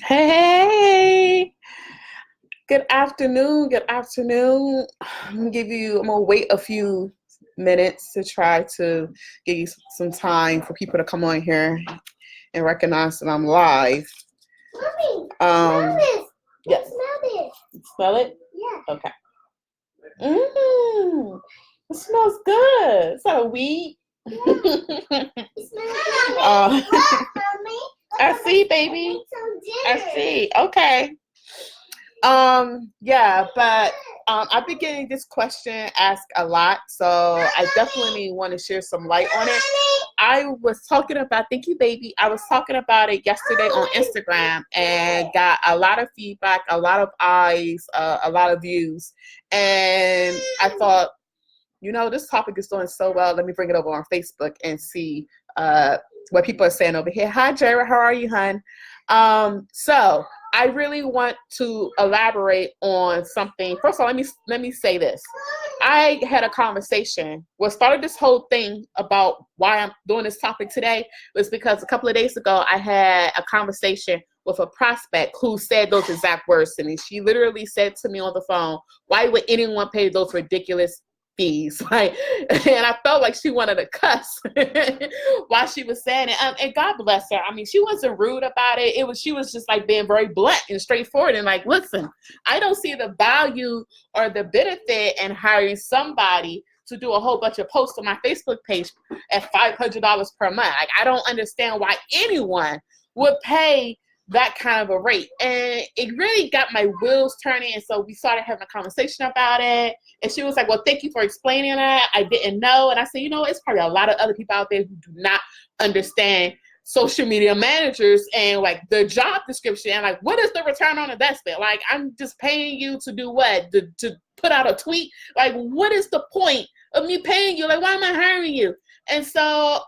Hey, good afternoon. Good afternoon. I'm gonna wait a few minutes to try to give you some time for people to come on here and recognize that I'm live. Mommy, Um, smell this. yes. Smell Smell it? Yeah. Okay. Mmm. It smells good. Is that a weed? It smells like uh, Mommy. I see, baby. I see. Okay. Yeah, but I've been getting this question asked a lot, so I definitely want to share some light on it. I was talking about, thank you, baby. I was talking about it yesterday on Instagram and got a lot of feedback, a lot of eyes, a lot of views. And I thought, this topic is doing so well. Let me bring it over on Facebook and see what people are saying over here. Hi, Jared. How are you, hon? So I really want to elaborate on something. First of all, let me say this. I had a conversation. What started this whole thing about why I'm doing this topic today was because a couple of days ago I had a conversation with a prospect who said those exact words to me. She literally said to me on the phone, "Why would anyone pay those ridiculous fees?" Like, and I felt like she wanted to cuss while she was saying it. And God bless her. I mean, she wasn't rude about it. She was just like being very blunt and straightforward and like, listen, I don't see the value or the benefit in hiring somebody to do a whole bunch of posts on my Facebook page at $500 per month. Like, I don't understand why anyone would pay that kind of a rate. And it really got my wheels turning. And so we started having a conversation about it. And she was like, well, thank you for explaining that. I didn't know. And I said, it's probably a lot of other people out there who do not understand social media managers and like the job description and like, what is the return on investment? Like, I'm just paying you to do what? To put out a tweet? Like, what is the point of me paying you? Like, why am I hiring you? And so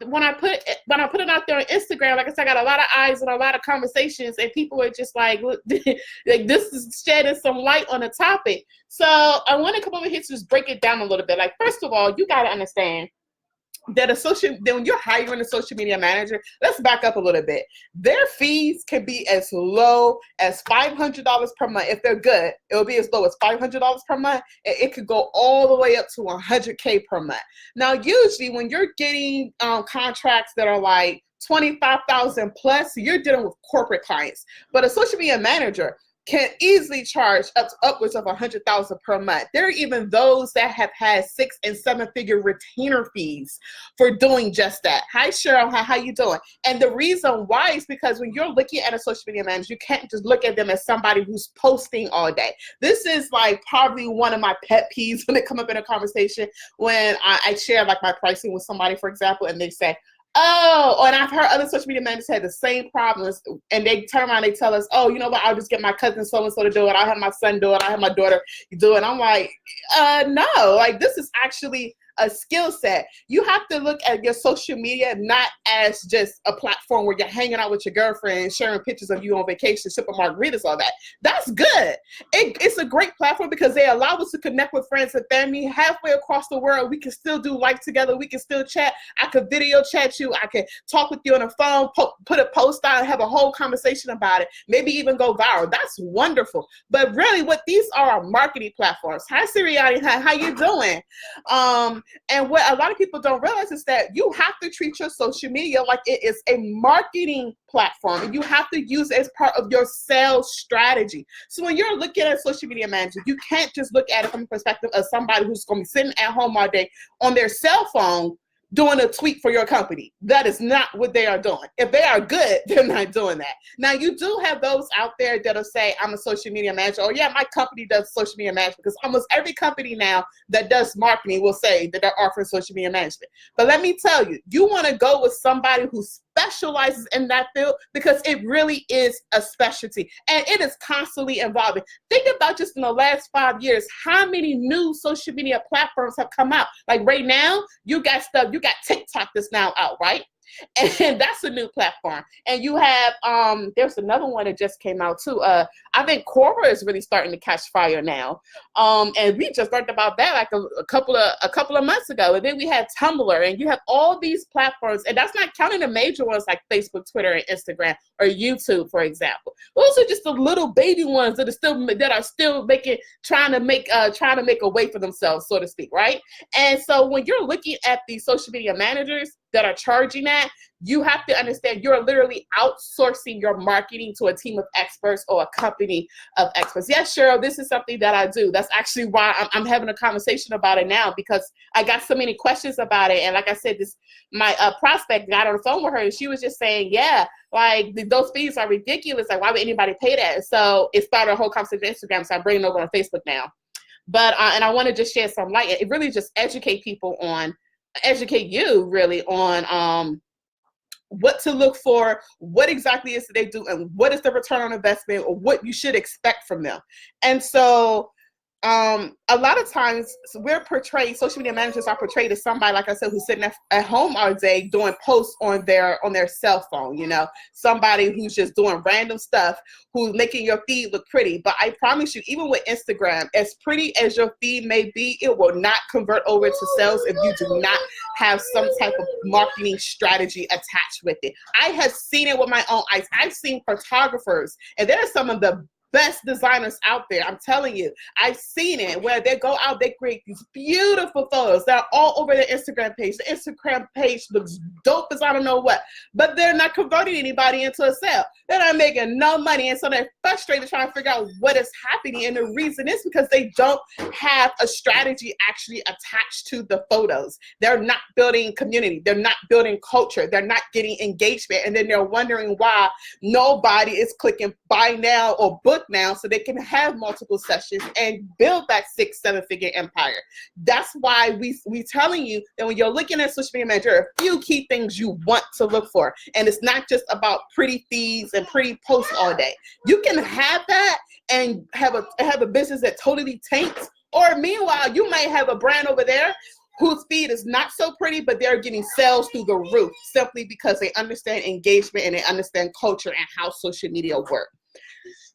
when I put it out there on Instagram, like I said, I got a lot of eyes and a lot of conversations, and people are just like, like, this is shedding some light on the topic. So I want to come over here to just break it down a little bit. Like, first of all, you got to understand that when you're hiring a social media manager, let's back up a little bit. Their fees can be as low as $500 per month. If they're good, it'll be as low as $500 per month. And it could go all the way up to $100K per month. Now, usually when you're getting contracts that are like 25,000 plus, you're dealing with corporate clients. But a social media manager can easily charge upwards of $100,000 per month. There are even those that have had 6 and 7 figure retainer fees for doing just that. Hi, Cheryl. How you doing? And the reason why is because when you're looking at a social media manager, you can't just look at them as somebody who's posting all day. This is like probably one of my pet peeves when it come up in a conversation when I share like my pricing with somebody, for example, and they say, oh, and I've heard other social media managers had the same problems, and they turn around and they tell us, oh, you know what, I'll just get my cousin so-and-so to do it. I'll have my son do it. I'll have my daughter do it. I'm like, no, like, this is actually a skill set. You have to look at your social media not as just a platform where you're hanging out with your girlfriend, sharing pictures of you on vacation, sipping margaritas, all that. That's good. It's a great platform because they allow us to connect with friends and family halfway across the world. We can still do life together. We can still chat. I could video chat you. I could talk with you on the phone, put a post out, have a whole conversation about it, maybe even go viral. That's wonderful. But really what these are marketing platforms. Hi, Siriani. How you doing? And what a lot of people don't realize is that you have to treat your social media like it is a marketing platform, and you have to use it as part of your sales strategy. So when you're looking at social media managers, you can't just look at it from the perspective of somebody who's going to be sitting at home all day on their cell phone doing a tweet for your company. That is not what they are doing. If they are good, they're not doing that. Now, you do have those out there that'll say, I'm a social media manager. Oh, yeah, my company does social media management, because almost every company now that does marketing will say that they're offering social media management. But let me tell you, you want to go with somebody who specializes in that field, because it really is a specialty and it is constantly evolving. Think about just in the last 5 years, how many new social media platforms have come out. Like right now, you got TikTok that's now out, right? And that's a new platform. And you have there's another one that just came out too. I think Quora is really starting to catch fire now. And we just learned about that like a couple of months ago. And then we had Tumblr, and you have all these platforms, and that's not counting the major ones like Facebook, Twitter, and Instagram, or YouTube, for example. Those are just the little baby ones that are still trying to make a way for themselves, so to speak, right? And so when you're looking at these social media managers that are charging that, you have to understand you're literally outsourcing your marketing to a team of experts or a company of experts. Yes, Cheryl, this is something that I do. That's actually why I'm having a conversation about it now, because I got so many questions about it. And like I said, my prospect got on the phone with her, and she was just saying, yeah, like those fees are ridiculous. Like, why would anybody pay that? So it started a whole conversation on Instagram. So I'm bringing it over on Facebook now. But and I want to just shed some light. It really just educate you really on what to look for, what exactly is they do, and what is the return on investment, or what you should expect from them. And so a lot of times social media managers are portrayed as somebody, like I said, who's sitting at home all day doing posts on their cell phone, somebody who's just doing random stuff, who's making your feed look pretty. But I promise you, even with Instagram, as pretty as your feed may be, it will not convert over to sales if you do not have some type of marketing strategy attached with it. I have seen it with my own eyes. I've seen photographers, and there are some of the best designers out there. I'm telling you, I've seen it where they go out, they create these beautiful photos that are all over their Instagram page. The Instagram page looks dope as I don't know what, but they're not converting anybody into a sale. They're not making no money. And so they're frustrated trying to figure out what is happening. And the reason is because they don't have a strategy actually attached to the photos. They're not building community. They're not building culture. They're not getting engagement. And then they're wondering why nobody is clicking buy now or book now, so they can have multiple sessions and build that 6-7 figure empire. That's why we telling you that when you're looking at social media manager, a few key things you want to look for. And it's not just about pretty feeds and pretty posts all day. You can have that and have a business that totally tanks, or meanwhile, you might have a brand over there whose feed is not so pretty, but they're getting sales through the roof simply because they understand engagement and they understand culture and how social media work.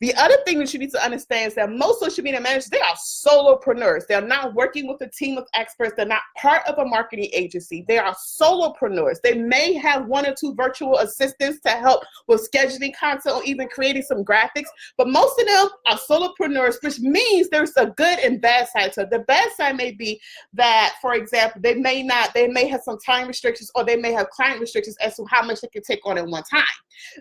The other thing that you need to understand is that most social media managers, they are solopreneurs. They're not working with a team of experts. They're not part of a marketing agency. They are solopreneurs. They may have 1 or 2 virtual assistants to help with scheduling content or even creating some graphics, but most of them are solopreneurs, which means there's a good and bad side to it. The bad side may be that, for example, they may have some time restrictions, or they may have client restrictions as to how much they can take on at one time.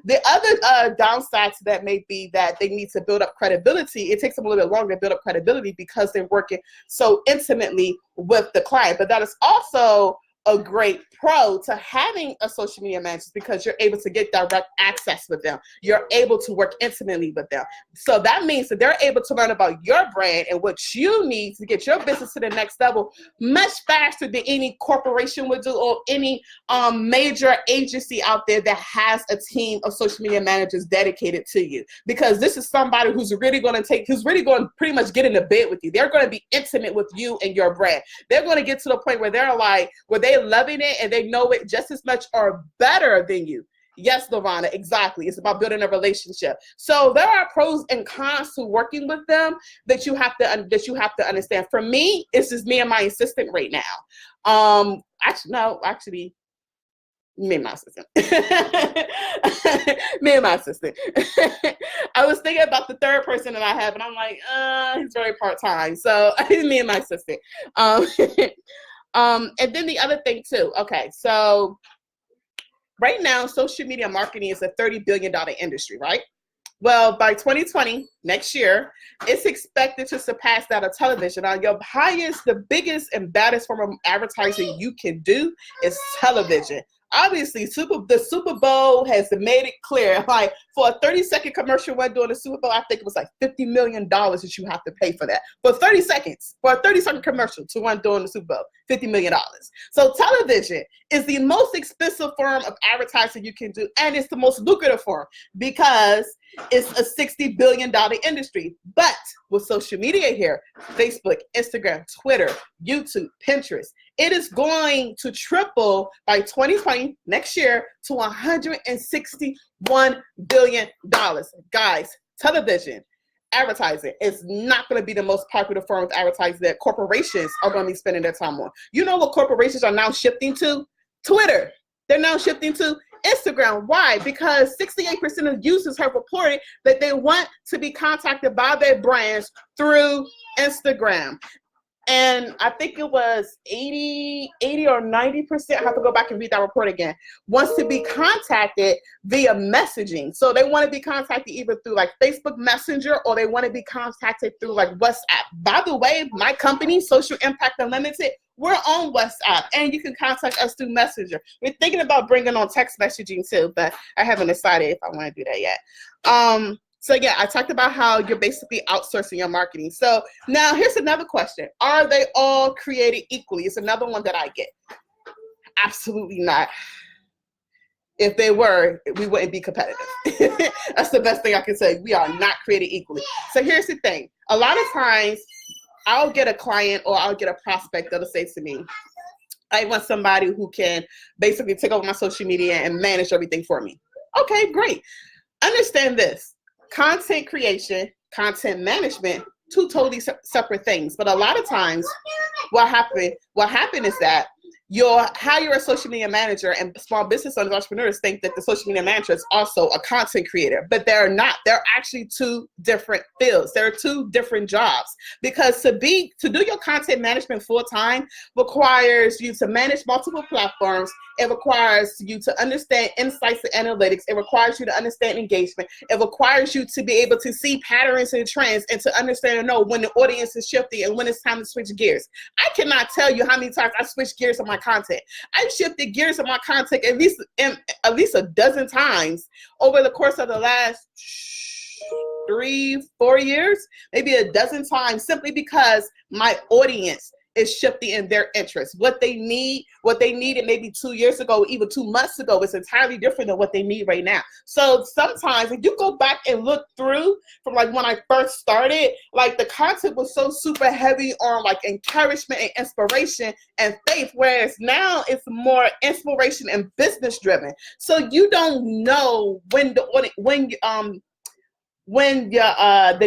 The other downside to that may be that they need to build up credibility. It takes them a little bit longer to build up credibility because they're working so intimately with the client. But that is also a great pro to having a social media manager, because you're able to get direct access with them. You're able to work intimately with them. So that means that they're able to learn about your brand and what you need to get your business to the next level much faster than any corporation would do, or any major agency out there that has a team of social media managers dedicated to you. Because this is somebody who's really going to pretty much get into bed with you. They're going to be intimate with you and your brand. They're going to get to the point where they're loving it and they know it just as much or better than you. Yes, Lorana, exactly. It's about building a relationship. So there are pros and cons to working with them that you have to understand. For me, it's just me and my assistant right now. Actually, me and my assistant. Me and my assistant. I was thinking about the third person that I have, and I'm like, he's very part-time. So me and my assistant. And then the other thing too, okay, so right now, social media marketing is a $30 billion industry, right? Well, by 2020, next year, it's expected to surpass that of television. Now, the biggest and baddest form of advertising you can do is television. Obviously, the Super Bowl has made it clear, like, for a 30-second commercial when doing the Super Bowl, I think it was like $50 million that you have to pay for that. For 30 seconds, for a 30-second commercial to run during the Super Bowl, $50 million. So television is the most expensive form of advertising you can do, and it's the most lucrative form because it's a $60 billion industry. But with social media here, Facebook, Instagram, Twitter, YouTube, Pinterest, it is going to triple by 2020, next year, to $161 billion. Guys, television advertising is not going to be the most popular form of advertising that corporations are going to be spending their time on. You know what corporations are now shifting to? Twitter. They're now shifting to Instagram. Why? Because 68% of users have reported that they want to be contacted by their brands through Instagram. And I think it was 80 or 90%, I have to go back and read that report again, wants to be contacted via messaging. So they want to be contacted either through like Facebook Messenger, or they want to be contacted through like WhatsApp. By the way, my company, Social Impact Unlimited, we're on WhatsApp, and you can contact us through Messenger. We're thinking about bringing on text messaging too, but I haven't decided if I want to do that yet. So yeah, I talked about how you're basically outsourcing your marketing. So now here's another question. Are they all created equally? It's another one that I get. Absolutely not. If they were, we wouldn't be competitive. That's the best thing I can say. We are not created equally. So here's the thing. A lot of times I'll get a client or I'll get a prospect that'll say to me, I want somebody who can basically take over my social media and manage everything for me. Okay, great. Understand this. Content creation, content management, two totally separate things. But a lot of times what happened is that you'll hire a social media manager, and small business owners, entrepreneurs think that the social media manager is also a content creator, but they're not. They're actually two different fields. There are two different jobs, because to do your content management full time requires you to manage multiple platforms. It requires you to understand insights and analytics. It requires you to understand engagement. It requires you to be able to see patterns and trends and to understand and know when the audience is shifting and when it's time to switch gears. I cannot tell you how many times I switched gears on my content. I've shifted gears on my content at least a dozen times over the course of the last 3-4 years, maybe a dozen times, simply because my audience is shifting in their interests. What they needed maybe 2 years ago, even 2 months ago, is entirely different than what they need right now. So sometimes if you go back and look through from like when I first started, like the content was so super heavy on like encouragement and inspiration and faith, whereas now it's more inspiration and business driven. So you don't know when the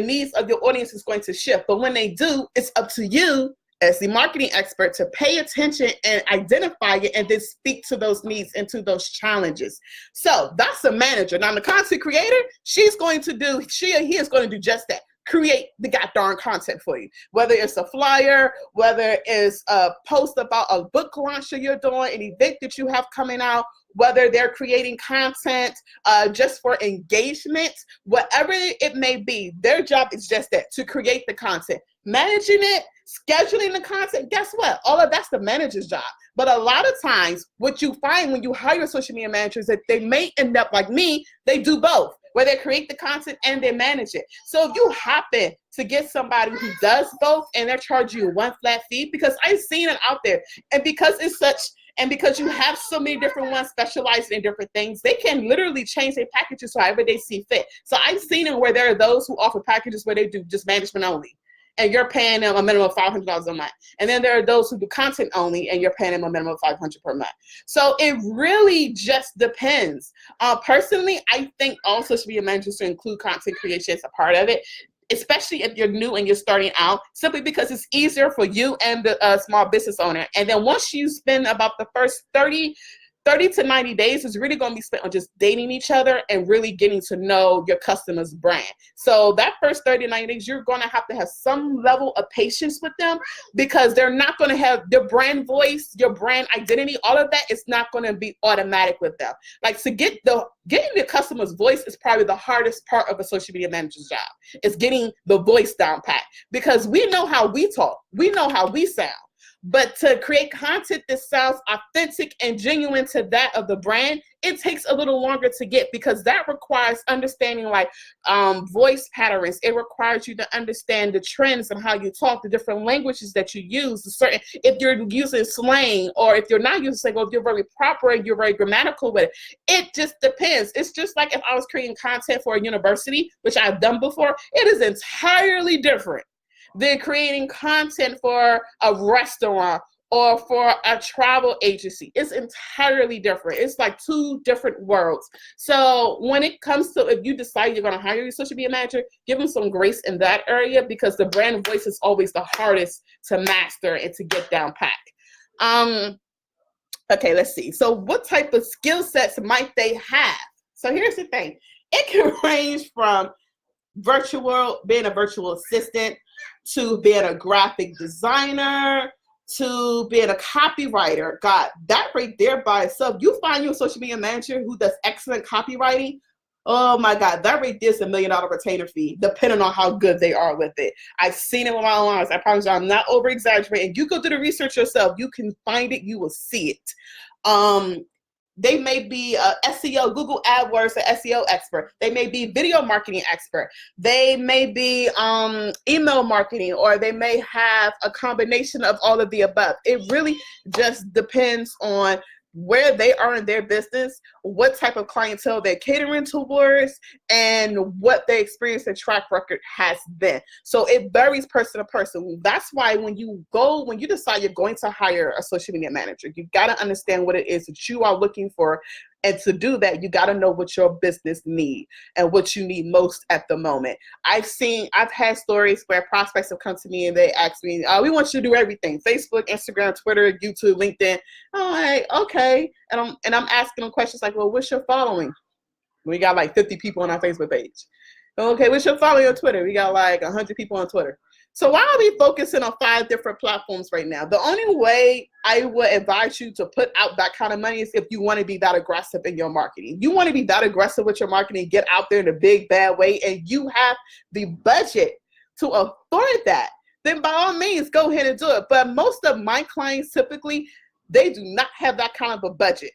needs of your audience is going to shift, but when they do, it's up to you as the marketing expert to pay attention and identify it and then speak to those needs and to those challenges. So that's a manager. Now the content creator, she or he is going to do just that. Create the goddamn content for you. Whether it's a flyer, whether it's a post about a book launch that you're doing, an event that you have coming out, whether they're creating content just for engagement, whatever it may be, their job is just that, to create the content. Managing it, scheduling the content, guess what? All of that's the manager's job. But a lot of times, what you find when you hire social media managers is that they may end up like me, they do both, where they create the content and they manage it. So if you happen to get somebody who does both and they're charging you one flat fee, because I've seen it out there, and because you have so many different ones specialized in different things, they can literally change their packages however they see fit. So I've seen it where there are those who offer packages where they do just management only, and you're paying them a minimum of $500 a month. And then there are those who do content only, and you're paying them a minimum of $500 per month. So it really just depends. Personally, I think all social media managers should include content creation as a part of it, especially if you're new and you're starting out, simply because it's easier for you and the small business owner. And then once you spend about the first 30 to 90 days is really going to be spent on just dating each other and really getting to know your customer's brand. So that first 30 to 90 days, you're going to have some level of patience with them, because they're not going to have their brand voice, your brand identity, all of that is not going to be automatic with them. Like, to getting the customer's voice is probably the hardest part of a social media manager's job. It's getting the voice down pat, because we know how we talk. We know how we sound. But to create content that sounds authentic and genuine to that of the brand, it takes a little longer to get, because that requires understanding like voice patterns. It requires you to understand the trends and how you talk, the different languages that you use, the certain, if you're using slang, or if you're not using slang, or if you're very proper and you're very grammatical with it. It just depends. It's just like if I was creating content for a university, which I've done before, it is entirely different than creating content for a restaurant or for a travel agency. It's entirely different. It's like two different worlds. So when it comes to, if you decide you're going to hire your social media manager, give them some grace in that area, because the brand voice is always the hardest to master and to get down pat. Okay, let's see. So what type of skill sets might they have? So here's the thing. It can range from being a virtual assistant, to being a graphic designer, to being a copywriter. God, that right there by itself, you find you a social media manager who does excellent copywriting, oh my God, that right there is $1 million retainer fee, depending on how good they are with it. I've seen it with my own eyes. I promise you, I'm not over exaggerating. You go do the research yourself. You can find it. You will see it. They may be a SEO, Google AdWords, an SEO expert. They may be video marketing expert. They may be email marketing, or they may have a combination of all of the above. It really just depends on where they are in their business, what type of clientele they're catering towards, and what their experience and track record has been. So it varies person to person. That's why when you decide you're going to hire a social media manager, you got to understand what it is that you are looking for. And to do that, you got to know what your business needs and what you need most at the moment. I've had stories where prospects have come to me and they ask me, we want you to do everything: Facebook, Instagram, Twitter, YouTube, LinkedIn. I'm like, okay. And I'm asking them questions like, well, what's your following? We got like 50 people on our Facebook page. Okay, what's your following on Twitter? We got like 100 people on Twitter. So why are we focusing on 5 different platforms right now? The only way I would advise you to put out that kind of money is if you want to be that aggressive in your marketing. You want to be that aggressive with your marketing, get out there in a big, bad way, and you have the budget to afford that, then by all means, go ahead and do it. But most of my clients typically, they do not have that kind of a budget.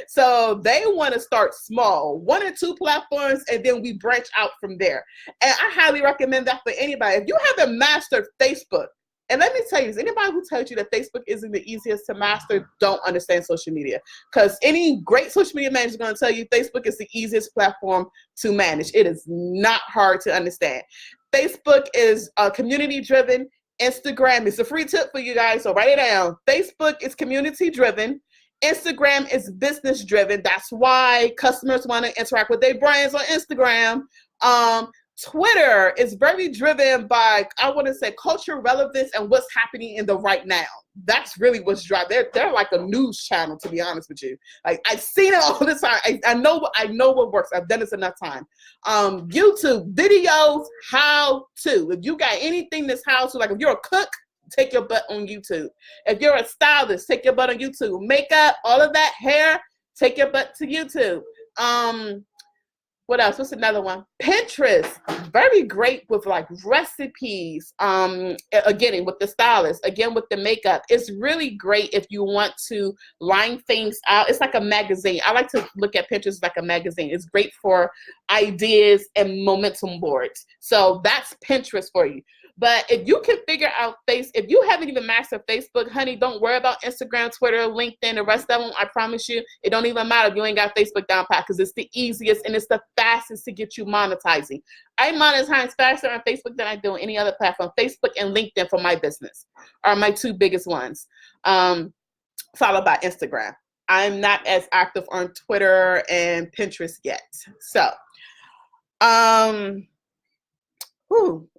So they want to start small, 1 or 2 platforms, and then we branch out from there. And I highly recommend that for anybody. If you haven't mastered Facebook, and let me tell you, anybody who tells you that Facebook isn't the easiest to master don't understand social media. Because any great social media manager is going to tell you Facebook is the easiest platform to manage. It is not hard to understand. Facebook is community driven. Instagram is a free tip for you guys, so write it down. Facebook is community driven. Instagram is business driven. That's why customers want to interact with their brands on Instagram. Twitter is very driven by, I want to say, cultural relevance and what's happening in the right now. That's really what's driving. They're like a news channel, to be honest with you. Like, I've seen it all the time. I know what works. I've done this enough time. YouTube videos, how to. If you got anything that's how to, like if you're a cook, take your butt on YouTube. If you're a stylist, take your butt on YouTube. Makeup, all of that, hair, take your butt to YouTube. What else? What's another one? Pinterest, very great with like recipes. Again, with the stylist, again with the makeup. It's really great if you want to line things out. It's like a magazine. I like to look at Pinterest like a magazine. It's great for ideas and momentum boards. So that's Pinterest for you. But if you can figure out if you haven't even mastered Facebook, honey, don't worry about Instagram, Twitter, LinkedIn, the rest of them. I promise you, it don't even matter if you ain't got Facebook down pat, because it's the easiest and it's the fastest to get you monetizing. I monetize faster on Facebook than I do on any other platform. Facebook and LinkedIn for my business are my 2 biggest ones, followed by Instagram. I'm not as active on Twitter and Pinterest yet. So,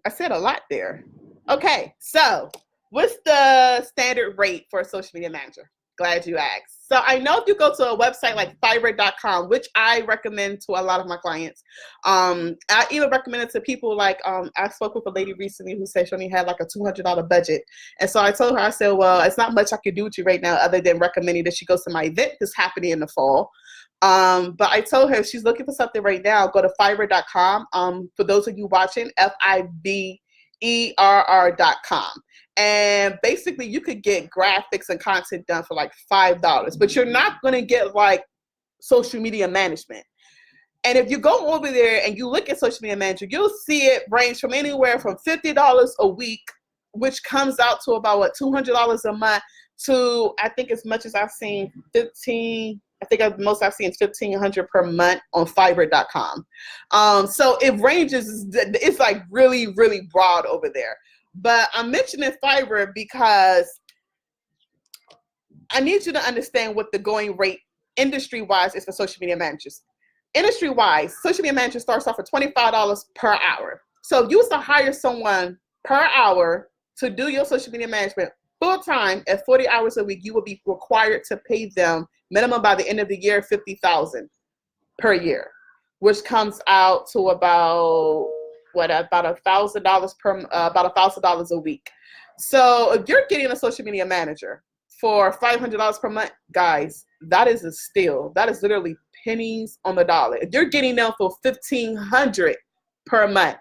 I said a lot there. Okay, so what's the standard rate for a social media manager? Glad you asked. So I know if you go to a website like Fiverr.com, which I recommend to a lot of my clients, I even recommend it to people like, I spoke with a lady recently who said she only had like a $200 budget. And so I told her, I said, well, it's not much I could do with you right now other than recommending that she goes to my event that's happening in the fall. But I told her if she's looking for something right now, go to Fiverr.com. For those of you watching, Fiverr.com. And basically you could get graphics and content done for like $5, but you're not going to get like social media management. And if you go over there and you look at social media manager, you'll see it range from anywhere from $50 a week, which comes out to about what, $200 a month, to I think as much as I've seen most I've seen $1,500 per month on Fiverr.com. So it ranges, it's like really, really broad over there. But I'm mentioning Fiverr because I need you to understand what the going rate industry-wise is for social media managers. Industry-wise, social media manager starts off at $25 per hour. So if you was to hire someone per hour to do your social media management full-time at 40 hours a week, you will be required to pay them minimum by the end of the year $50,000 per year, which comes out to about $1,000 a week. So if you're getting a social media manager for $500 per month, guys, that is a steal. That is literally pennies on the dollar. If you're getting them for $1,500 per month,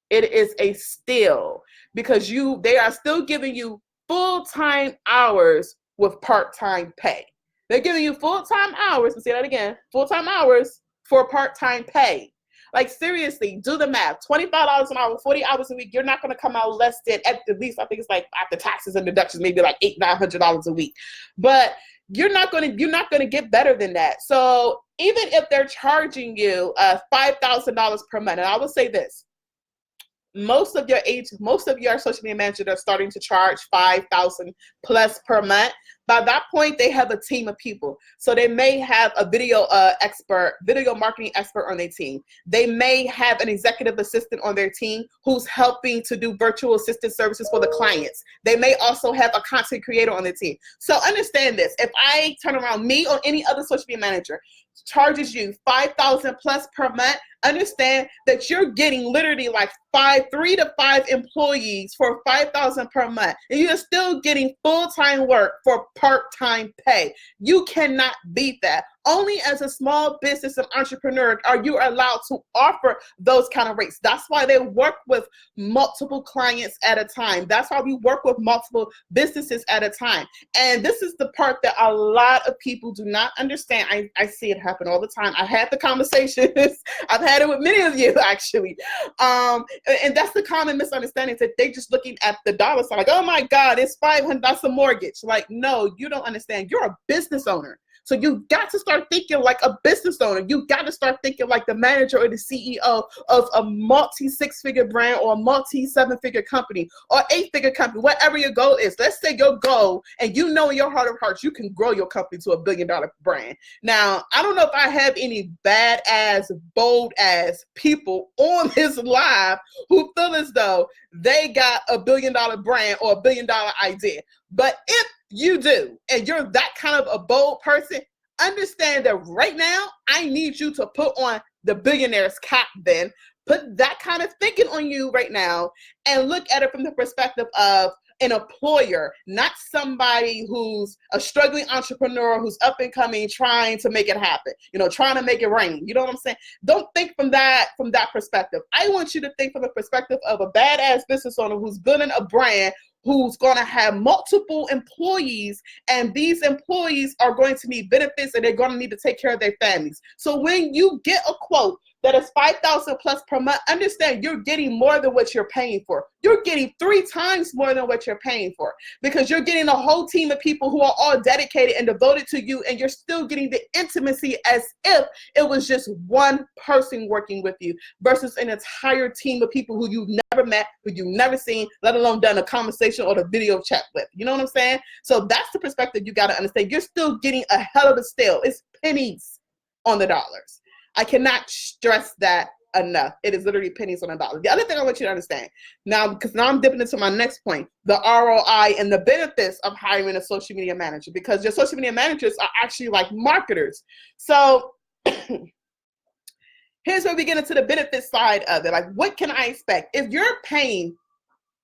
it is a steal, because they are still giving you full-time hours with part-time pay. They're giving you full-time hours, let's say that again, full-time hours for part-time pay. Like, seriously, do the math. $25 an hour, 40 hours a week, you're not going to come out less than, at the least, I think it's like after taxes and deductions, maybe like $800-900 a week. But you're not going to get better than that. So even if they're charging you $5,000 per month, and I will say this, most of your social media managers are starting to charge $5,000 plus per month. By that point, they have a team of people. So they may have a video marketing expert on their team. They may have an executive assistant on their team who's helping to do virtual assistant services for the clients. They may also have a content creator on their team. So understand this. If I turn around, me or any other social media manager charges you $5,000 plus per month, understand that you're getting literally like 3 to 5 employees for $5,000 per month, and you're still getting full-time work for part-time pay. You cannot beat that. Only as a small business and entrepreneur are you allowed to offer those kind of rates. That's why they work with multiple clients at a time. That's why we work with multiple businesses at a time. And this is the part that a lot of people do not understand. I see it happen all the time. I had the conversations. I've had it with many of you, actually. And that's the common misunderstanding, that they just looking at the dollar sign, like, oh my God, it's $500, that's a mortgage. Like, no, you don't understand. You're a business owner. So you got to start thinking like a business owner. You got to start thinking like the manager or the CEO of a multi-6-figure brand or a multi-7-figure company or 8-figure company, whatever your goal is. Let's say your goal, and you know in your heart of hearts, you can grow your company to $1 billion brand. Now, I don't know if I have any badass, bold-ass people on this live who feel as though they got $1 billion brand or $1 billion idea. But if you do, and you're that kind of a bold person, understand that right now, I need you to put on the billionaire's cap then. Put that kind of thinking on you right now and look at it from the perspective of an employer, not somebody who's a struggling entrepreneur who's up and coming, trying to make it happen, trying to make it rain. You know what I'm saying? Don't think from that perspective. I want you to think from the perspective of a badass business owner who's building a brand, who's going to have multiple employees, and these employees are going to need benefits, and they're going to need to take care of their families. So when you get a quote that is $5,000 plus per month, understand you're getting more than what you're paying for. You're getting 3 times more than what you're paying for, because you're getting a whole team of people who are all dedicated and devoted to you, and you're still getting the intimacy as if it was just one person working with you versus an entire team of people who you've never met, who you've never seen, let alone done a conversation or the video chat with. You know what I'm saying? So that's the perspective you got to understand. You're still getting a hell of a steal. It's pennies on the dollars. I cannot stress that enough. It is literally pennies on a dollar. The other thing I want you to understand now, because now I'm dipping into my next point, the ROI and the benefits of hiring a social media manager, because your social media managers are actually like marketers. So here's where we get into the benefit side of it. Like, what can I expect? If you're paying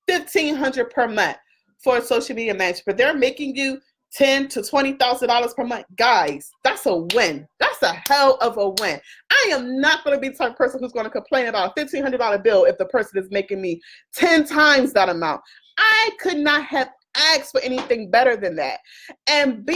$1,500 per month for a social media manager, but they're making you $10,000 to $20,000 per month, guys, that's a win. That's a hell of a win. I am not going to be the type of person who's going to complain about a $1,500 bill if the person is making me 10 times that amount. I could not have asked for anything better than that. And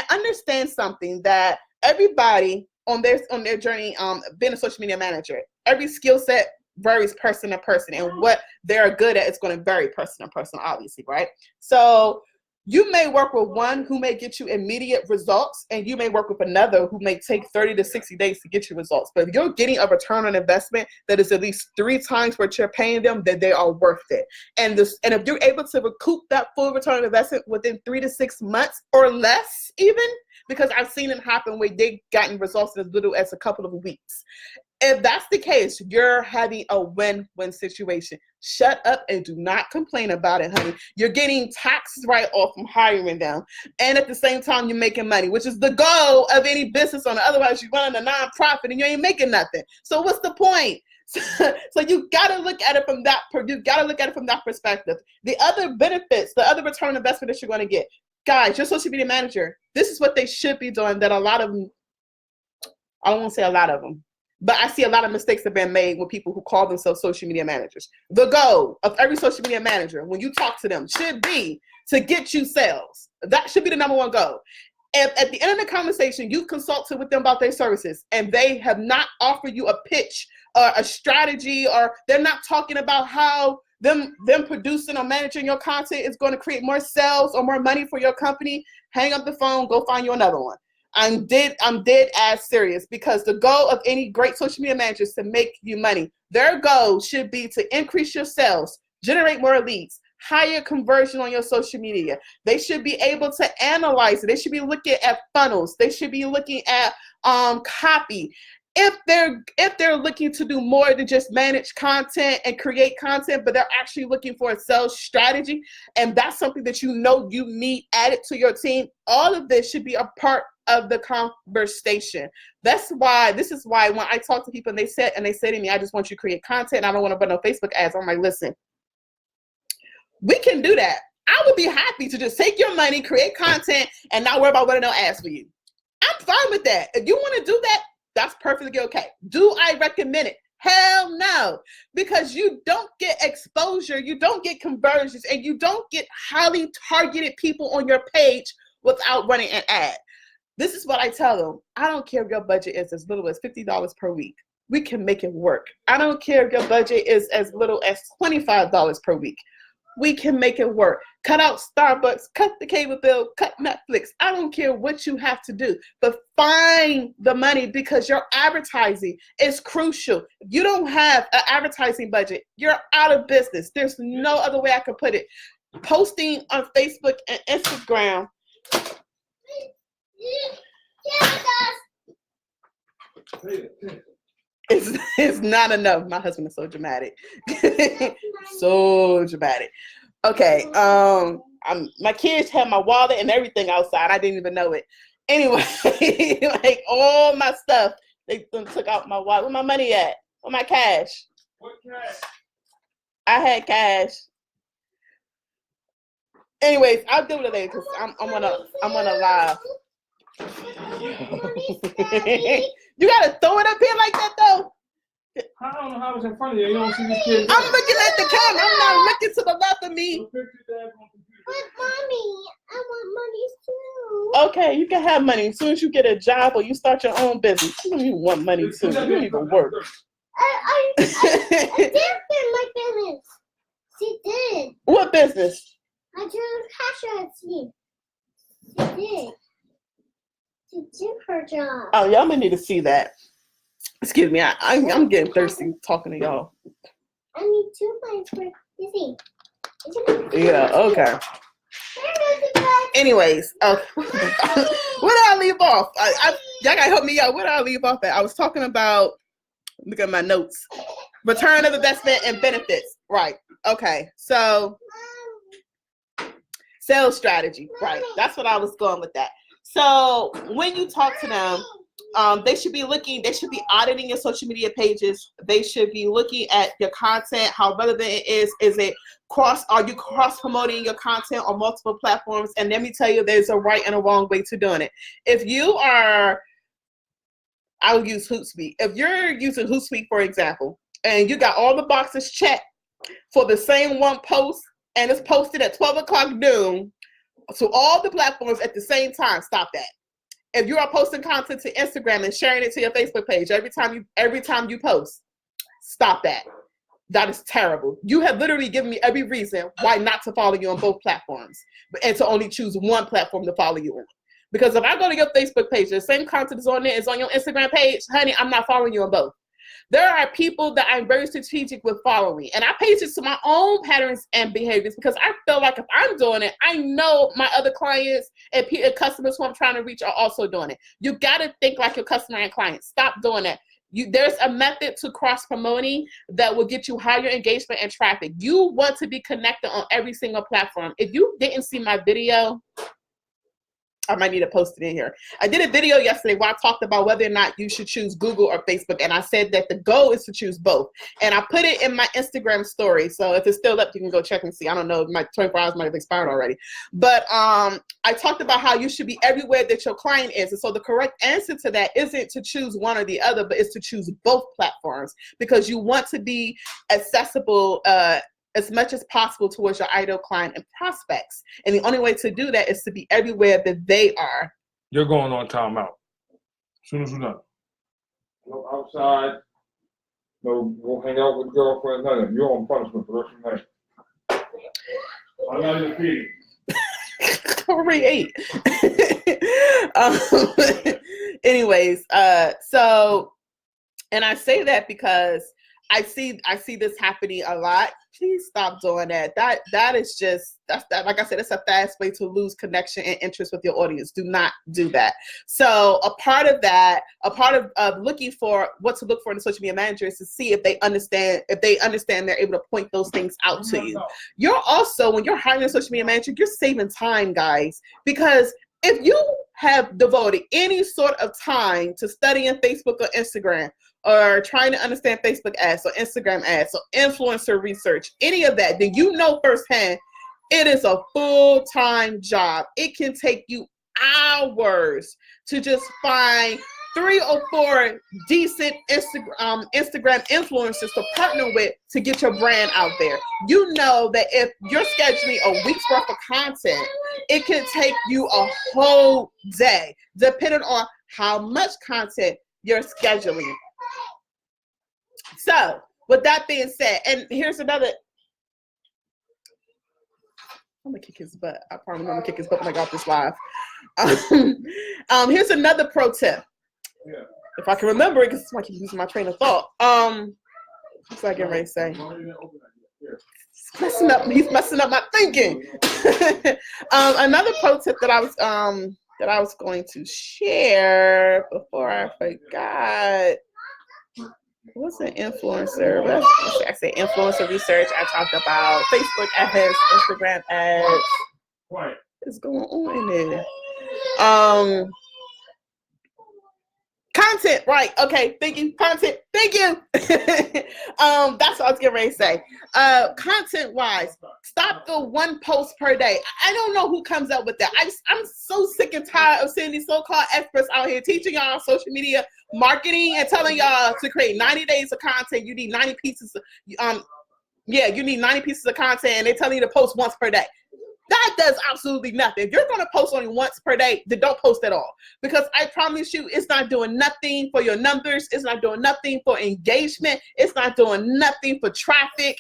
understand something, that everybody on their journey, being a social media manager, every skill set varies person to person, and what they're good at is going to vary person to person, obviously, right? So you may work with one who may get you immediate results, and you may work with another who may take 30 to 60 days to get you results. But if you're getting a return on investment that is at least 3 times what you're paying them, then they are worth it. And if you're able to recoup that full return on investment within 3 to 6 months or less, even, because I've seen it happen where they've gotten results in as little as a couple of weeks. If that's the case, you're having a win-win situation. Shut up and do not complain about it, honey. You're getting taxes write-off from hiring them. And at the same time, you're making money, which is the goal of any business owner. Otherwise, you run a nonprofit and you ain't making nothing. So what's the point? So you got to look at it from that perspective. The other benefits, the other return on investment that you're going to get. Guys, your social media manager, this is what they should be doing that a lot of them, I don't want to say a lot of them, but I see a lot of mistakes have been made with people who call themselves social media managers. The goal of every social media manager, when you talk to them, should be to get you sales. That should be the number one goal. If at the end of the conversation, you consulted with them about their services and they have not offered you a pitch or a strategy, or they're not talking about how them producing or managing your content is going to create more sales or more money for your company, hang up the phone, go find you another one. I'm dead as serious, because the goal of any great social media manager is to make you money. Their goal should be to increase your sales, generate more leads, higher conversion on your social media. They should be able to analyze it. They should be looking at funnels. They should be looking at copy. If they're looking to do more than just manage content and create content, but they're actually looking for a sales strategy, and that's something that you know you need added to your team, all of this should be a part of the conversation. This is why when I talk to people and they say to me, I just want you to create content, I don't want to run no Facebook ads. I'm like, listen, we can do that. I would be happy to just take your money, create content, and not worry about running no ads for you. I'm fine with that. If you want to do that, that's perfectly okay. Do I recommend it? Hell no, because you don't get exposure, you don't get conversions, and you don't get highly targeted people on your page without running an ad. This is what I tell them. I don't care if your budget is as little as $50 per week. We can make it work. I don't care if your budget is as little as $25 per week. We can make it work. Cut out Starbucks, cut the cable bill, cut Netflix. I don't care what you have to do, but find the money, because your advertising is crucial. If you don't have an advertising budget, you're out of business. There's no other way I could put it. Posting on Facebook and Instagram it's not enough. My husband is so dramatic. So dramatic. Okay. My kids had my wallet and everything outside. I didn't even know it. Anyway, like all my stuff, they took out my wallet. Where my money at? Where my cash? What cash? I had cash. Anyways, I'll do it later because I'm on a live. You gotta throw it up here like that though. I don't know how it's in front of you. You don't see this kid. I'm looking at the camera. I'm not looking to the left of me. But mommy, I want money too. Okay, you can have money as soon as you get a job or you start your own business. You don't even want money too. You don't even work. I did fit my business. She did. What business? I drew cash at you. She did. She did her job. Oh, y'all may need to see that. Excuse me, I'm getting thirsty talking to y'all. I need 2 plates for Izzy. Yeah, okay. Anyways, where did I leave off? Y'all gotta help me out. Where did I leave off at? I was talking about, look at my notes. Return of investment and benefits. Right. Okay. So sales strategy. Right. That's what I was going with that. So when you talk to them, they should be auditing your social media pages. They should be looking at your content, how relevant it is. Are you cross promoting your content on multiple platforms? And let me tell you, there's a right and a wrong way to doing it. If you are, I'll use Hootsuite. If you're using Hootsuite, for example, and you got all the boxes checked for the same one post, and it's posted at 12 o'clock noon to all the platforms at the same time, stop that. If you are posting content to Instagram and sharing it to your Facebook page every time you post, stop that. That is terrible. You have literally given me every reason why not to follow you on both platforms and to only choose one platform to follow you on. Because if I go to your Facebook page, the same content is on there as on your Instagram page, honey, I'm not following you on both. There are people that I'm very strategic with following, and I pay attention to my own patterns and behaviors because I feel like if I'm doing it, I know my other clients and customers who I'm trying to reach are also doing it. You got to think like your customer and client. Stop doing that. There's a method to cross-promoting that will get you higher engagement and traffic. You want to be connected on every single platform. If you didn't see my video, I might need to post it in here. I did a video yesterday where I talked about whether or not you should choose Google or Facebook, and I said that the goal is to choose both. And I put it in my Instagram story, so if it's still up, you can go check and see. I don't know, my 24 hours might have expired already. But I talked about how you should be everywhere that your client is. And so the correct answer to that isn't to choose one or the other, but it's to choose both platforms because you want to be accessible as much as possible towards your ideal client and prospects. And the only way to do that is to be everywhere that they are. You're going on timeout. As soon as you're done. No outside. No, go hang out with girlfriends. Nothing. You're on punishment for the rest of the night. I'm not even feeding. Already ate. Anyways, so, and I say that because I see this happening a lot. Please stop doing that. That is just, like I said, it's a fast way to lose connection and interest with your audience. Do not do that. So a part of looking for what to look for in a social media manager is to see if they understand, they're able to point those things out to you. You're also, when you're hiring a social media manager, you're saving time, guys, because if you have devoted any sort of time to studying Facebook or Instagram, or trying to understand Facebook ads or Instagram ads or influencer research, any of that, then you know firsthand it is a full-time job. It can take you hours to just find 3 or 4 decent Instagram influencers to partner with to get your brand out there. You know that if you're scheduling a week's worth of content, it can take you a whole day, depending on how much content you're scheduling. So, with that being said, and here's another. I'm gonna kick his butt. I probably gonna kick his butt when I got this live. Here's another pro tip. Yeah. If I can remember it, because I keep losing my train of thought. What's I getting ready to say? He's messing up my thinking. Another pro tip that I was going to share before I forgot. What's an influencer? I say influencer research. I talked about Facebook ads, Instagram ads. What is going on in there? Content, right? Okay, thank you. Content, thank you. That's what I was getting ready to say. Content-wise, stop the one post per day. I don't know who comes up with that. I'm so sick and tired of seeing these so-called experts out here teaching y'all social media marketing and telling y'all to create 90 days of content. You need 90 pieces. You need 90 pieces of content, and they're telling you to post once per day. That does absolutely nothing. If you're going to post only once per day, then don't post at all. Because I promise you, it's not doing nothing for your numbers. It's not doing nothing for engagement. It's not doing nothing for traffic.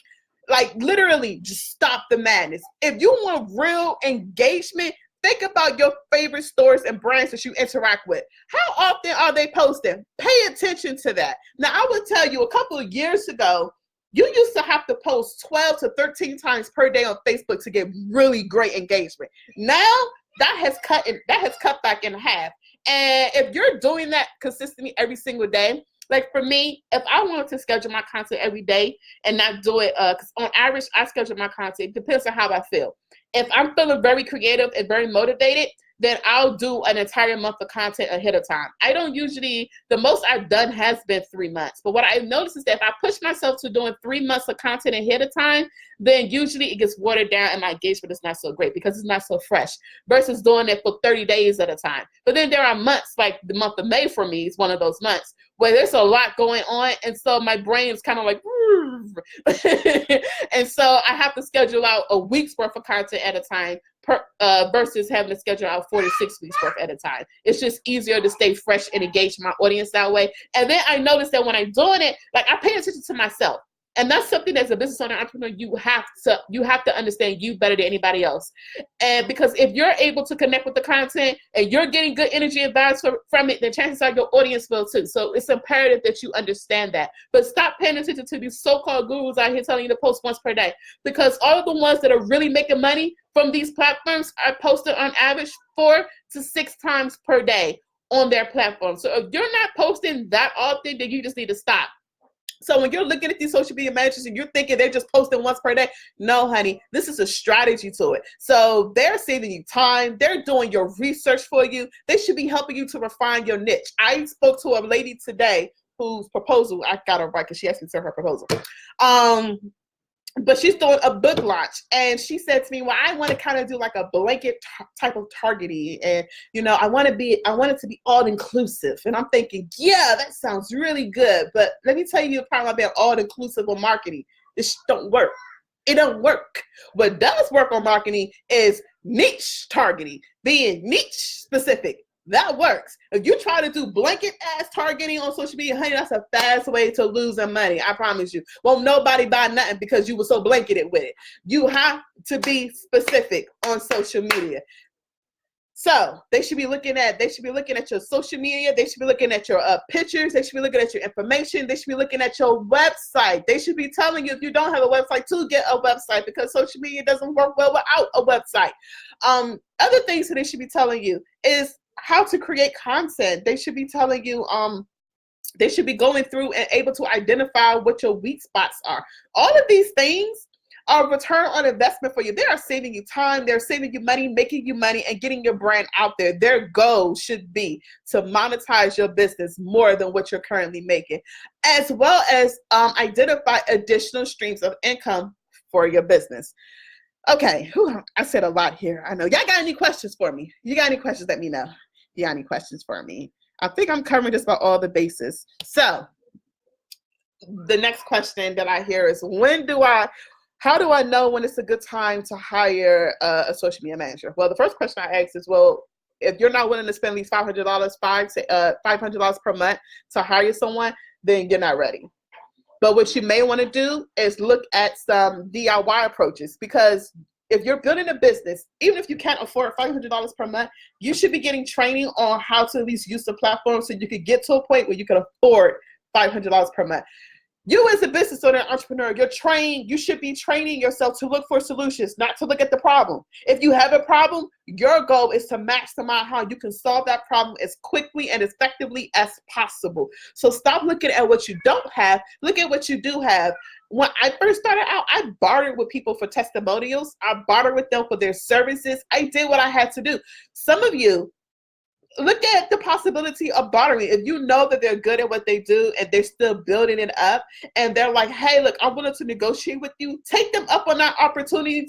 Like, literally, just stop the madness. If you want real engagement, think about your favorite stores and brands that you interact with. How often are they posting? Pay attention to that. Now, I would tell you a couple of years ago, you used to have to post 12 to 13 times per day on Facebook to get really great engagement. Now that has cut back in half. And if you're doing that consistently every single day, like for me, if I wanted to schedule my content every day and not do it, because on average, I schedule my content, it depends on how I feel. If I'm feeling very creative and very motivated, then I'll do an entire month of content ahead of time. I don't usually, the most I've done has been 3 months. But what I've noticed is that if I push myself to doing 3 months of content ahead of time, then usually it gets watered down and my engagement is not so great because it's not so fresh versus doing it for 30 days at a time. But then there are months, like the month of May for me is one of those months where there's a lot going on, and so my brain is kind of like, and so I have to schedule out a week's worth of content at a time versus having to schedule out 4 to 6 weeks worth at a time. It's just easier to stay fresh and engage my audience that way. And then I noticed that when I'm doing it, like I pay attention to myself. And that's something as a business owner, entrepreneur, you have to understand you better than anybody else. And because if you're able to connect with the content and you're getting good energy and vibes from it, then chances are your audience will too. So it's imperative that you understand that. But stop paying attention to these so-called gurus out here telling you to post once per day, because all of the ones that are really making money from these platforms are posted on average 4 to 6 times per day on their platform. So if you're not posting that often, then you just need to stop. So when you're looking at these social media managers and you're thinking they're just posting once per day, no, honey, this is a strategy to it. So they're saving you time. They're doing your research for you. They should be helping you to refine your niche. I spoke to a lady today whose proposal, I got her right because she asked me to her proposal. But she's doing a book launch, and she said to me, well, I want to kind of do like a blanket type of targeting, and I want it to be all inclusive. And I'm thinking, yeah, that sounds really good, but let me tell you the problem about all inclusive on marketing. This don't work. It don't work. What does work on marketing is niche targeting, being niche specific. That works. If you try to do blanket ass targeting on social media, honey, that's a fast way to losing money. I promise you. Won't nobody buy nothing because you were so blanketed with it. You have to be specific on social media. So they should be looking at your social media. They should be looking at your pictures. They should be looking at your information. They should be looking at your website. They should be telling you if you don't have a website to get a website, because social media doesn't work well without a website. Other things that they should be telling you is how to create content. They should be telling you, they should be going through and able to identify what your weak spots are. All of these things are return on investment for you. They are saving you time. They're saving you money, making you money, and getting your brand out there. Their goal should be to monetize your business more than what you're currently making, as well as identify additional streams of income for your business. Okay, I said a lot here. I know. Y'all got any questions for me? You got any questions? Let me know. You got any questions for me? I think I'm covering just about all the bases. So the next question that I hear is, how do I know when it's a good time to hire a social media manager? Well, the first question I ask is, well, if you're not willing to spend at least $500 per month to hire someone, then you're not ready. But what you may want to do is look at some DIY approaches, because if you're building a business, even if you can't afford $500 per month, you should be getting training on how to at least use the platform so you could get to a point where you can afford $500 per month. You as a business owner, entrepreneur, you should be training yourself to look for solutions, not to look at the problem. If you have a problem, your goal is to maximize how you can solve that problem as quickly and effectively as possible. So stop looking at what you don't have. Look at what you do have. When I first started out, I bartered with people for testimonials. I bartered with them for their services. I did what I had to do. Some of you, look at the possibility of bartering. If you know that they're good at what they do and they're still building it up, and they're like, hey, look, I'm willing to negotiate with you, take them up on that opportunity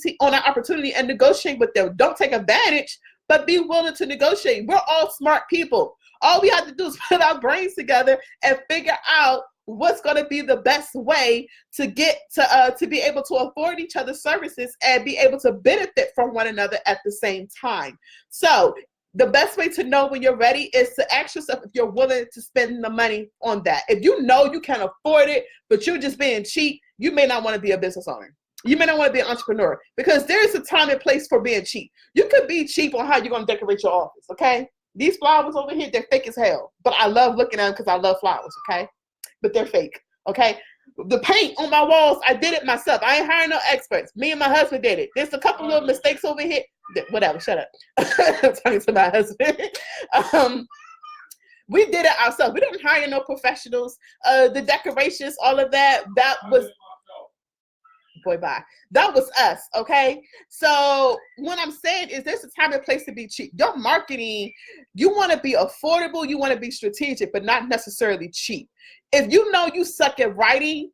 and negotiate with them. Don't take advantage, but be willing to negotiate. We're all smart people. All we have to do is put our brains together and figure out what's going to be the best way to get to be able to afford each other's services and be able to benefit from one another at the same time. So the best way to know when you're ready is to ask yourself if you're willing to spend the money on that. If you know you can afford it, but you're just being cheap, you may not want to be a business owner. You may not want to be an entrepreneur, because there is a time and place for being cheap. You could be cheap on how you're going to decorate your office, okay? These flowers over here, they're fake as hell, but I love looking at them because I love flowers, okay? But they're fake, okay? The paint on my walls, I did it myself. I ain't hiring no experts. Me and my husband did it. There's a couple little mistakes over here. Whatever, shut up. I'm talking to my husband. We did it ourselves. We didn't hire no professionals. The decorations, all of that, that was us, okay? So what I'm saying is there's a time and place to be cheap. Your marketing, you want to be affordable, you want to be strategic, but not necessarily cheap. If you know you suck at writing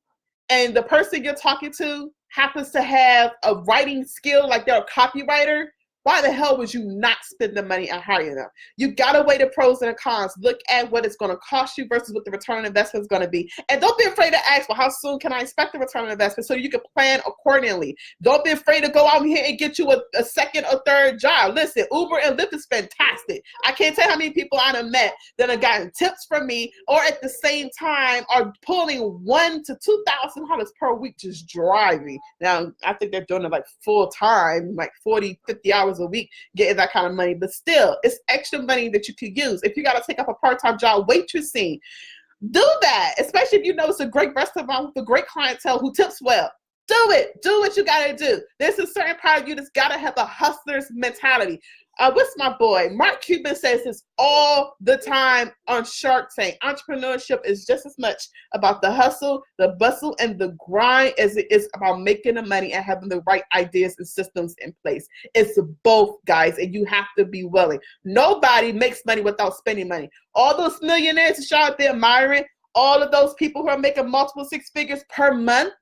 and the person you're talking to happens to have a writing skill, like they're a copywriter, why the hell would you not spend the money and hire them? You got to weigh the pros and the cons. Look at what it's going to cost you versus what the return on investment is going to be. And don't be afraid to ask, well, how soon can I expect the return on investment so you can plan accordingly. Don't be afraid to go out here and get you a second or third job. Listen, Uber and Lyft is fantastic. I can't tell how many people I have met that have gotten tips from me or at the same time are pulling $1,000 to $2,000 per week just driving. Now, I think they're doing it like full time, like 40, 50 hours a week, getting that kind of money. But still, it's extra money that you could use. If you got to take up a part-time job waitressing, do that, especially if you know it's a great restaurant with a great clientele who tips well. Do it. Do what you got to do. There's a certain part of you that's got to have a hustler's mentality. What's my boy? Mark Cuban says this all the time on Shark Tank. Entrepreneurship is just as much about the hustle, the bustle, and the grind as it is about making the money and having the right ideas and systems in place. It's both, guys, and you have to be willing. Nobody makes money without spending money. All those millionaires that y'all out there admiring, all of those people who are making multiple six figures per month,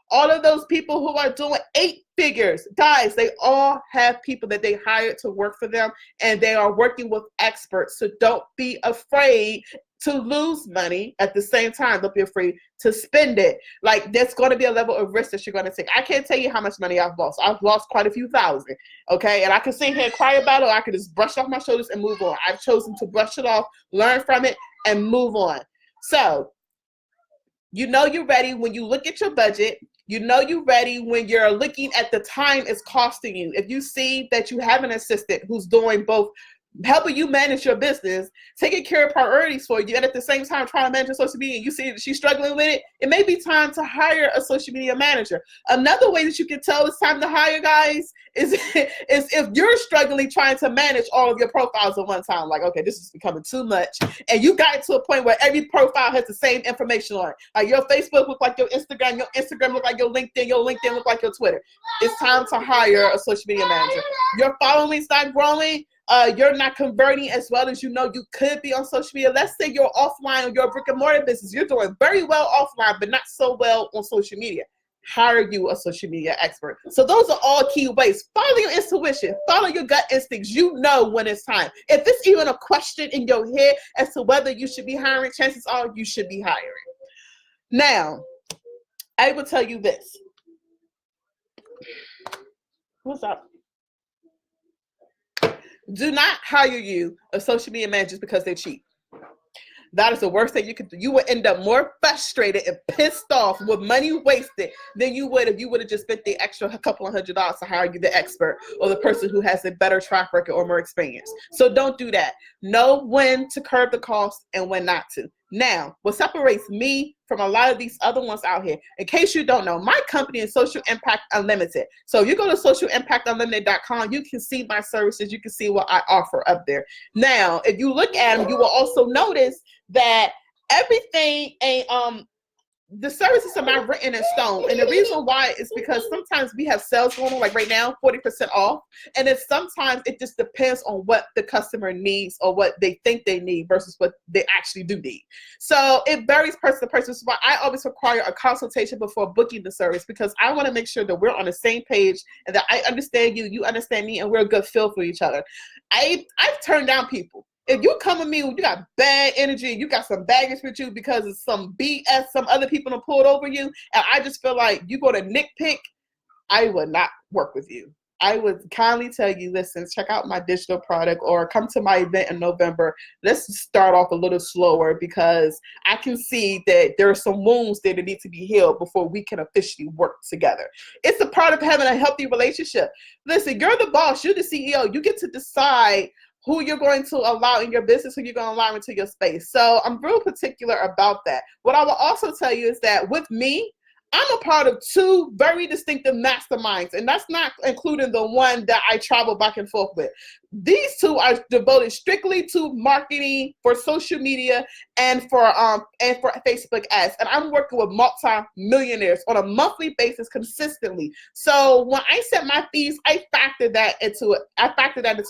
all of those people who are doing 8 figures, guys, they all have people that they hired to work for them, and they are working with experts. So don't be afraid to lose money. At the same time, don't be afraid to spend it. Like, there's going to be a level of risk that you're going to take. I can't tell you how much money I've lost. I've lost quite a few thousand, okay? And I can sit here and cry about it, or I can just brush it off my shoulders and move on. I've chosen to brush it off, learn from it, and move on. So, you know you're ready when you look at your budget. You know you're ready when you're looking at the time it's costing you. If you see that you have an assistant who's doing both, helping you manage your business, taking care of priorities for you, and at the same time trying to manage your social media, and you see that she's struggling with it, it may be time to hire a social media manager. Another way that you can tell it's time to hire, guys, is if you're struggling trying to manage all of your profiles at one time. Like, okay, this is becoming too much. And you got to a point where every profile has the same information on it. Like, your Facebook look like your Instagram look like your LinkedIn look like your Twitter. It's time to hire a social media manager. Your following's not growing. You're not converting as well as you know you could be on social media. Let's say you're offline on your brick and mortar business. You're doing very well offline, but not so well on social media. Hire you a social media expert. So those are all key ways. Follow your intuition. Follow your gut instincts. You know when it's time. If it's even a question in your head as to whether you should be hiring, chances are you should be hiring. Now, I will tell you this. What's up? Do not hire you a social media manager just because they're cheap. That is the worst thing you could do. You would end up more frustrated and pissed off with money wasted than you would if you would have just spent the extra couple of $100s to hire you the expert or the person who has a better track record or more experience. So don't do that. Know when to curb the cost and when not to. Now, what separates me from a lot of these other ones out here, in case you don't know, my company is Social Impact Unlimited. So if you go to socialimpactunlimited.com, you can see my services. You can see what I offer up there. Now, if you look at them, you will also notice that everything ain't, the services are not written in stone. And the reason why is because sometimes we have sales going on, like right now, 40% off. And then sometimes it just depends on what the customer needs or what they think they need versus what they actually do need. So it varies person to person. So why I always require a consultation before booking the service, because I want to make sure that we're on the same page and that I understand you, you understand me, and we're a good feel for each other. I've turned down people. If you come with me, you got bad energy, you got some baggage with you because of some BS some other people have pulled over you, and I just feel like you go to nitpick, I would not work with you. I would kindly tell you, listen, check out my digital product or come to my event in November. Let's start off a little slower because I can see that there are some wounds there that need to be healed before we can officially work together. It's a part of having a healthy relationship. Listen, you're the boss, you're the CEO. You get to decide who you're going to allow in your business, who you're going to allow into your space. So I'm real particular about that. What I will also tell you is that with me, I'm a part of 2 very distinctive masterminds, and that's not including the one that I travel back and forth with. These two are devoted strictly to marketing for social media and for Facebook ads. And I'm working with multi-millionaires on a monthly basis consistently. So when I set my fees, I factor that into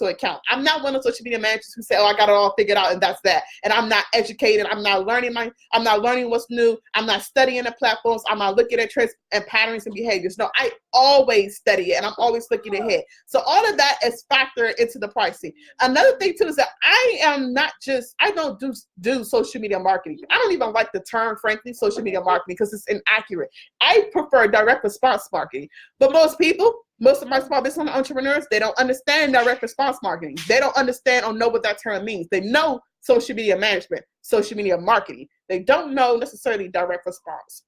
account. I'm not one of those social media managers who say, oh, I got it all figured out and that's that. And I'm not educated. I'm not learning what's new. I'm not studying the platforms. I'm not looking at trends and patterns and behaviors. No, I always study it and I'm always looking ahead. So all of that is factored into the pricing. Another thing too is that I don't do social media marketing. I don't even like the term, frankly, social media marketing, because it's inaccurate. I prefer direct response marketing. But most of my small business entrepreneurs, they don't understand direct response marketing. They don't understand or know what that term means. They know social media management, social media marketing. They don't know necessarily direct response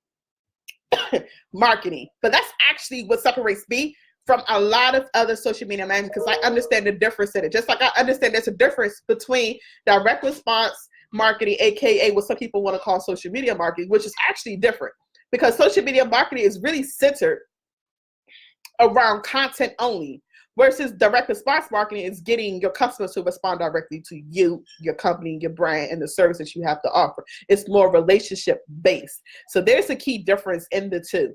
marketing. But that's actually what separates me from a lot of other social media managers, because I understand the difference in it. Just like I understand there's a difference between direct response marketing, aka what some people want to call social media marketing, which is actually different, because social media marketing is really centered around content only, versus direct response marketing is getting your customers to respond directly to you, your company, your brand, and the services you have to offer. It's more relationship based. So there's a key difference in the two.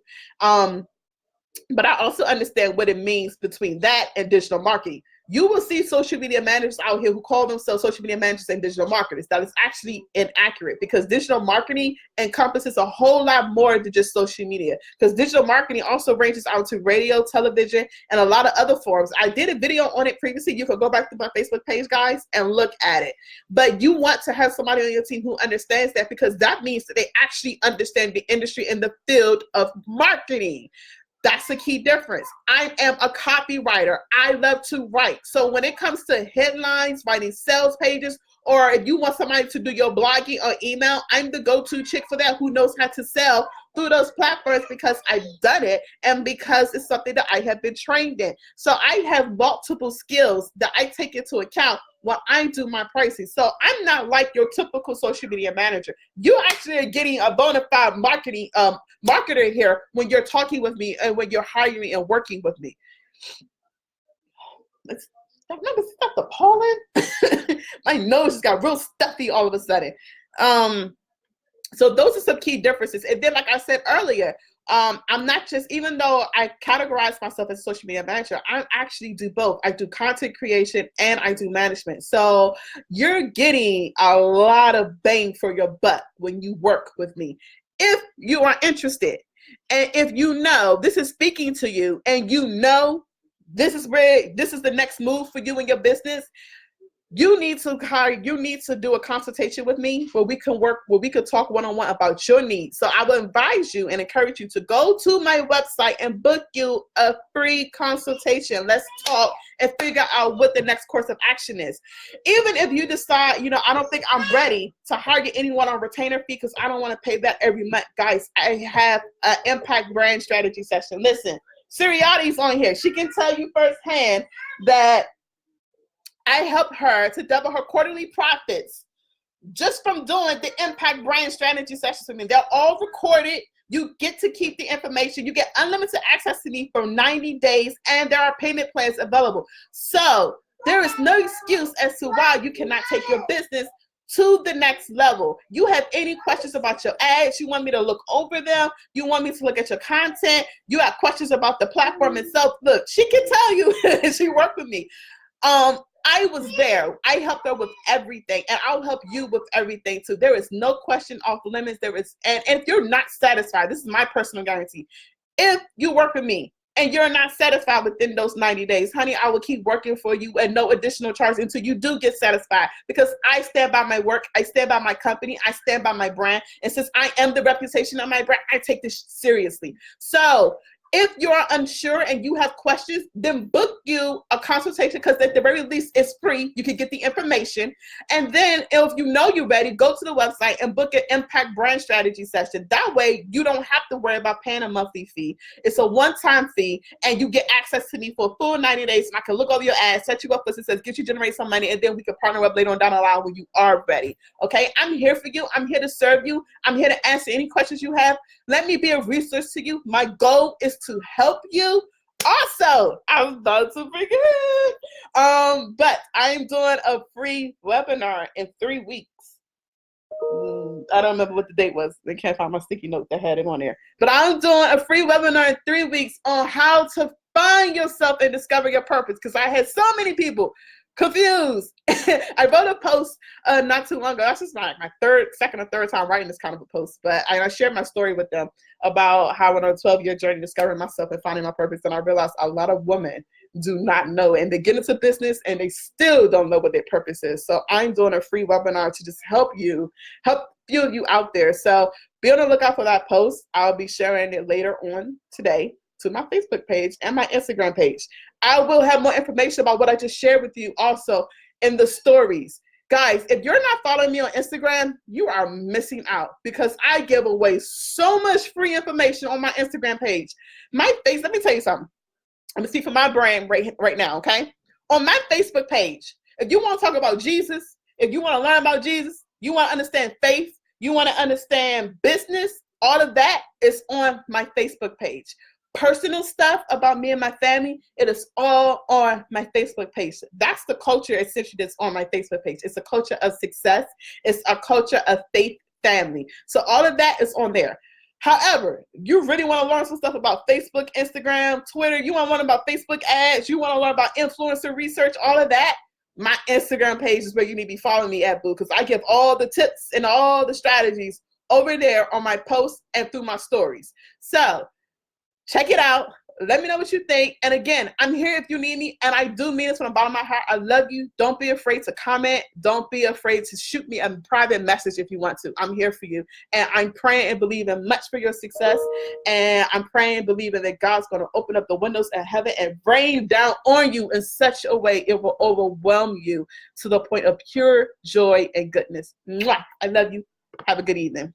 But I also understand what it means between that and digital marketing. You will see social media managers out here who call themselves social media managers and digital marketers. That is actually inaccurate, because digital marketing encompasses a whole lot more than just social media, because digital marketing also ranges out to radio, television, and a lot of other forms. I did a video on it previously. You can go back to my Facebook page, guys, and look at it. But you want to have somebody on your team who understands that, because that means that they actually understand the industry and the field of marketing. That's the key difference. I am a copywriter. I love to write. So when it comes to headlines, writing sales pages, or if you want somebody to do your blogging or email, I'm the go-to chick for that, who knows how to sell through those platforms, because I've done it and because it's something that I have been trained in. So I have multiple skills that I take into account when I do my pricing. So I'm not like your typical social media manager. You actually are getting a bona fide marketer here when you're talking with me and when you're hiring and working with me. Stop the pollen. My nose just got real stuffy all of a sudden. So those are some key differences. And then, like I said earlier, I'm not just, even though I categorize myself as a social media manager, I actually do both. I do content creation and I do management. So you're getting a lot of bang for your buck when you work with me. If you are interested, and if you know this is speaking to you, and you know this is the next move for you in your business, you need to do a consultation with me where we can talk one-on-one about your needs. So I will advise you and encourage you to go to my website and book you a free consultation. Let's talk and figure out what the next course of action is. Even if you decide, I don't think I'm ready to hire anyone on retainer fee because I don't want to pay that every month. Guys, I have an impact brand strategy session. Listen, Siriati's on here. She can tell you firsthand that I helped her to double her quarterly profits just from doing the impact brand strategy sessions with me. They're all recorded. You get to keep the information. You get unlimited access to me for 90 days, and there are payment plans available. So there is no excuse as to why you cannot take your business to the next level. You have any questions about your ads, you want me to look over them, you want me to look at your content, you have questions about the platform itself, look, she can tell you. She worked with me. I was there. I helped her with everything, and I'll help you with everything too. There is no question off limits. And if you're not satisfied, this is my personal guarantee. If you work with me and you're not satisfied within those 90 days, honey, I will keep working for you at no additional charge until you do get satisfied, because I stand by my work. I stand by my company. I stand by my brand. And since I am the reputation of my brand, I take this seriously. So if you're unsure and you have questions, then book you a consultation, because at the very least it's free. You can get the information. And then if you know you're ready, go to the website and book an impact brand strategy session. That way you don't have to worry about paying a monthly fee. It's a one-time fee, and you get access to me for a full 90 days. And I can look over your ads, set you up for success, get you generate some money, and then we can partner up later on down the line when you are ready. Okay, I'm here for you. I'm here to serve you. I'm here to answer any questions you have. Let me be a resource to you. My goal is to help you Also, I'm about to forget. But I'm doing a free webinar in 3 weeks. I don't remember what the date was. I can't find my sticky note that had it on there. But I'm doing a free webinar in 3 weeks on how to find yourself and discover your purpose. Because I had so many people confused. I wrote a post not too long ago. That's just my second or third time writing this kind of a post. But I shared my story with them about how on a 12-year journey discovering myself and finding my purpose. And I realized a lot of women do not know. And they get into business and they still don't know what their purpose is. So I'm doing a free webinar to just help few of you out there. So be on the lookout for that post. I'll be sharing it later on today to my Facebook page and my Instagram page. I will have more information about what I just shared with you also in the stories. Guys, if you're not following me on Instagram, you are missing out because I give away so much free information on my Instagram page. Let me tell you something. Let me see for my brand right now, okay? On my Facebook page, if you want to talk about Jesus, if you want to learn about Jesus, you want to understand faith, you want to understand business, all of that is on my Facebook page. Personal stuff about me and my family, it is all on my Facebook page. That's the culture essentially that's on my Facebook page. It's a culture of success. It's a culture of faith family. So all of that is on there. However, you really want to learn some stuff about Facebook, Instagram, Twitter, you want to learn about Facebook ads, you want to learn about influencer research, all of that, my Instagram page is where you need to be following me at, boo, because I give all the tips and all the strategies over there on my posts and through my stories. So check it out. Let me know what you think. And again, I'm here if you need me. And I do mean this from the bottom of my heart. I love you. Don't be afraid to comment. Don't be afraid to shoot me a private message if you want to. I'm here for you. And I'm praying and believing much for your success. And I'm praying and believing that God's going to open up the windows of heaven and rain down on you in such a way it will overwhelm you to the point of pure joy and goodness. Mwah! I love you. Have a good evening.